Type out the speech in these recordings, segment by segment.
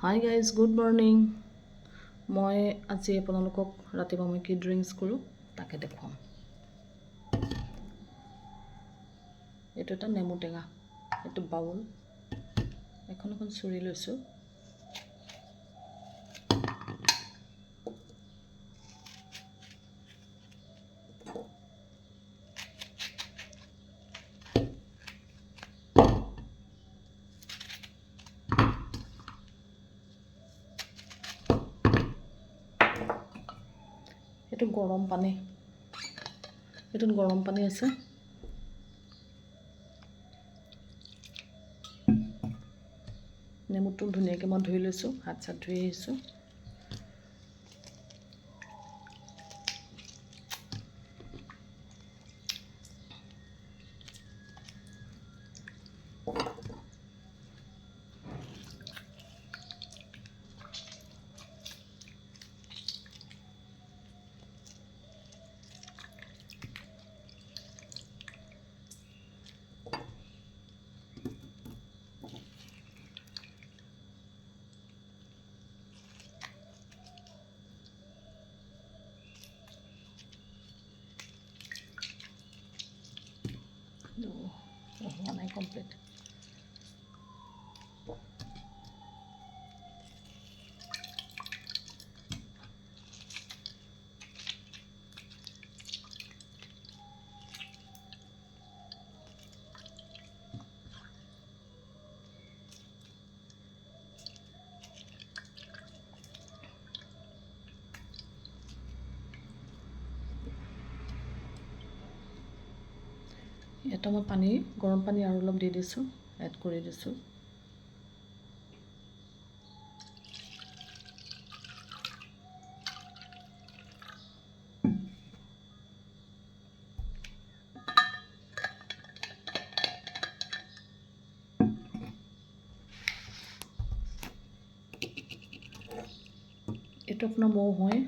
Hi guys, good morning. মই আজি আপোনালোকক ৰাতিপুৱা মই কি ড্ৰিংকছ কৰোঁ তাকে দেখুৱাম। এইটো এটা নেমু টেঙা, এইটো বাউল, এখন চুৰি লৈছোঁ। এইটো গৰম পানী, এইটোত গৰম পানী আছে। নেমুটো ধুনীয়াকৈ মই ধুই লৈছোঁ, হাত চাত ধুই আহিছোঁ। হোৱা নাই কমপ্লিট। এটা মই পানী, গৰম পানী আৰু অলপ দি দিছোঁ, এড কৰি দিছোঁ। এইটো আপোনাৰ মৌ হয়।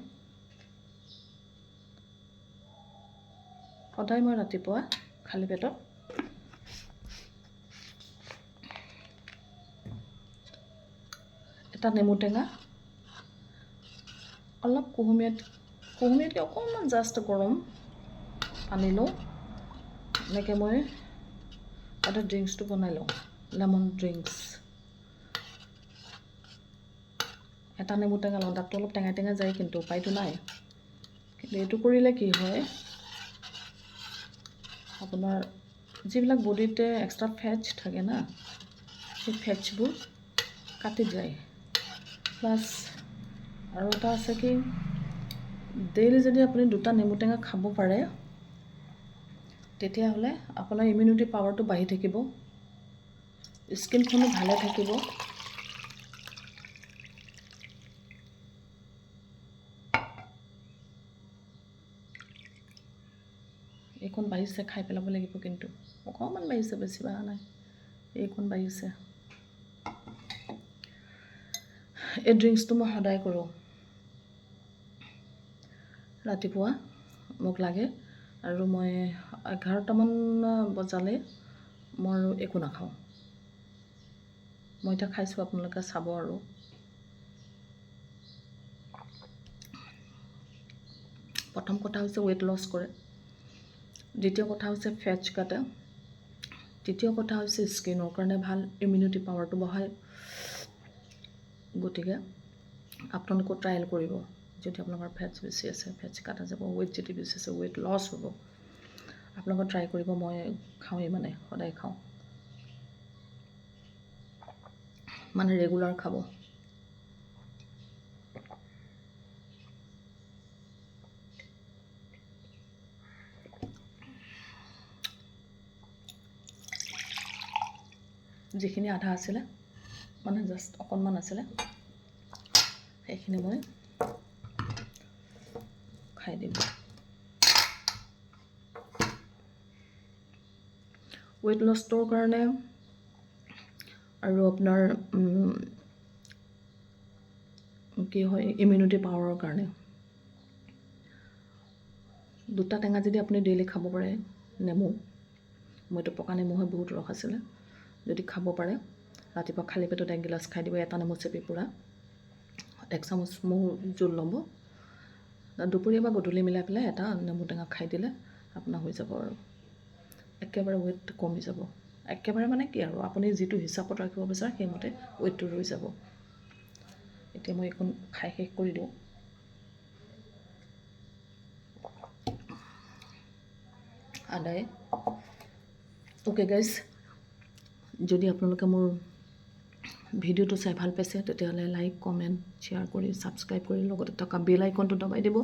সদায় মই ৰাতিপুৱা খালী পেটত এটা নেমু টেঙা, অলপ কুহুমীয়াতকৈ অকণমান জাষ্ট গৰম পানী লওঁ। এনেকৈ মই এটা ড্ৰিংকছটো বনাই লওঁ, লেমন ড্ৰিংকছ। এটা নেমু টেঙা লওঁ, তাততো অলপ টেঙা টেঙা যায়, কিন্তু উপায়টো নাই। কিন্তু এইটো কৰিলে কি হয়, আপোনাৰ যিবিলাক বডিতে এক্সট্ৰা ফেটছ থাকে না, সেই ফেটছবোৰ কাটি যায়। প্লাছ আৰু এটা আছে কি, ডেইলি যদি আপুনি 2টা নেমু টেঙা খাব পাৰে, তেতিয়াহ'লে আপোনাৰ ইমিউনিটি পাৱাৰটো বাঢ়ি থাকিব, স্কিনখনো ভালে থাকিব। এইখন বাঢ়িছে, খাই পেলাব লাগিব, কিন্তু অকণমান বাঢ়িছে, বেছি বাঢ়া নাই। এইখন বাঢ়িছে। এই ড্ৰিংকছটো মই সদায় কৰোঁ। ৰাতিপুৱা মোক লাগে, আৰু মই 11টামান বজালে মই আৰু একো নাখাওঁ। মই এতিয়া খাইছোঁ, আপোনালোকে চাব। আৰু প্ৰথম কথা হৈছে ৱেইট লছ কৰে, দ্বিতীয় কথা হৈছে ফেটছ কাটে, তৃতীয় কথা হৈছে স্কিনৰ কাৰণে ভাল, ইমিউনিটি পাৱাৰটো বঢ়ায়। গতিকে আপোনালোকেও ট্ৰায়েল কৰিব। যদি আপোনালোকৰ ফেটছ বেছি আছে, ফেটছ কাটা যাব। ৱেইট যদি বেছি আছে, ৱেইট লছ হ'ব। আপোনালোকে ট্ৰাই কৰিব। মই খাওঁৱেই, মানে সদায় খাওঁ, মানে ৰেগুলাৰ খাব। যিখিনি আধা আছিলে, মানে জাষ্ট অকণমান আছিলে, সেইখিনি মই খাই দিম। ৱেইট লছটোৰ কাৰণে আৰু আপোনাৰ কি হয়, ইমিউনিটি পাৱাৰৰ কাৰণে 2টা টেঙা যদি আপুনি ডেইলি খাব পাৰে, নেমু, মইতো পকা নেমু হয়, বহুত ৰস আছিলে, যদি খাব পাৰে, ৰাতিপুৱা খালী পেটত 1 গিলাচ খাই দিব, এটা নেমু চেপি পূৰা 1 চামুচ মৌ জোল ল'ব, দুপৰীয়া বা গধূলি মিলাই পেলাই এটা নেমু টেঙা খাই দিলে আপোনাৰ হৈ যাব আৰু একেবাৰে ৱেইট কমি যাব। একেবাৰে মানে কি আৰু আপুনি যিটো হিচাপত ৰাখিব বিচাৰে সেইমতে ৱেইটটো ৰৈ যাব। এতিয়া মই এইখন খাই শেষ কৰি দিওঁ। আদায় অ'কে গাইজ, যদি আপোনালোকে মোৰ ভিডিঅ'টো চাই ভাল পাইছে তেতিয়াহ'লে লাইক, কমেণ্ট, শ্বেয়াৰ কৰি ছাবস্ক্ৰাইব কৰি লগতে থকা বেল আইকনটো দবাই দিব।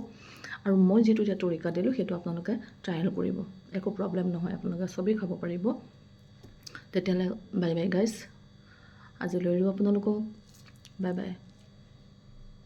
আৰু মই যিটো এতিয়া তৰিকা দিলোঁ সেইটো আপোনালোকে ট্ৰায়েল কৰিব, একো প্ৰব্লেম নহয়, আপোনালোকে চবেই খাব পাৰিব। তেতিয়াহ'লে বাই বাই গাইজ, আজিলৈ এৰিলোঁ আপোনালোকক, বাই বাই।